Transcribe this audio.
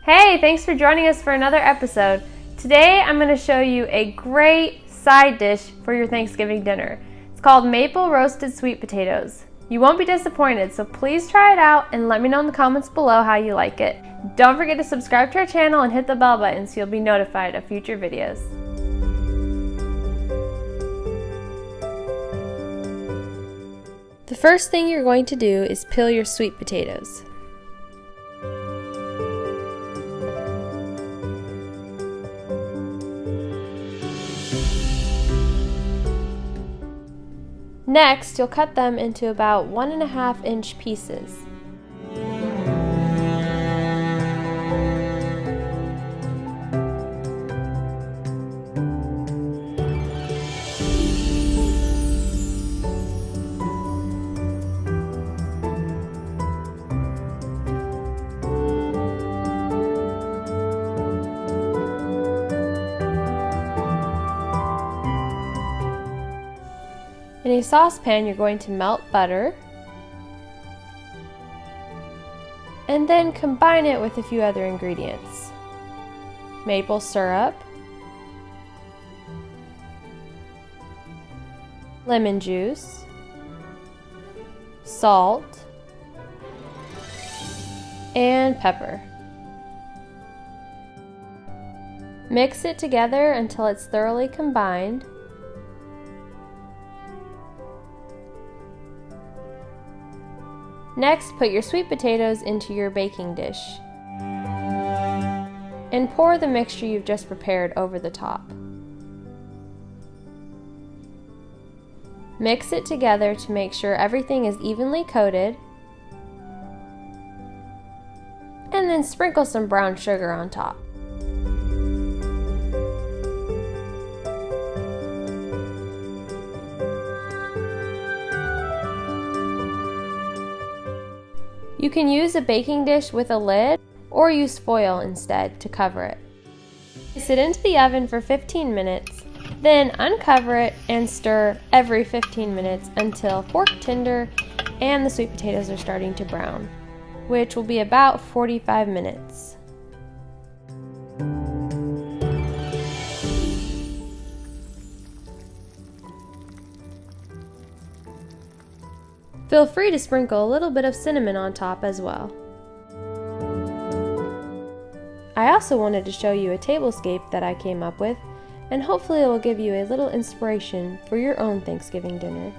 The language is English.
Hey, thanks for joining us for another episode. Today I'm going to show you a great side dish for your Thanksgiving dinner. It's called maple roasted sweet potatoes. You won't be disappointed, so please try it out and let me know in the comments below how you like it. Don't forget to subscribe to our channel and hit the bell button so you'll be notified of future videos. The first thing you're going to do is peel your sweet potatoes. Next, you'll cut them into about 1.5 inch pieces. In a saucepan, you're going to melt butter and then combine it with a few other ingredients. Maple syrup, lemon juice, salt, and pepper. Mix it together until it's thoroughly combined. Next, put your sweet potatoes into your baking dish and pour the mixture you've just prepared over the top. Mix it together to make sure everything is evenly coated, and then sprinkle some brown sugar on top. You can use a baking dish with a lid or use foil instead to cover it. Place it into the oven for 15 minutes, then uncover it and stir every 15 minutes until fork tender and the sweet potatoes are starting to brown, which will be about 45 minutes. Feel free to sprinkle a little bit of cinnamon on top as well. I also wanted to show you a tablescape that I came up with, and hopefully it will give you a little inspiration for your own Thanksgiving dinner.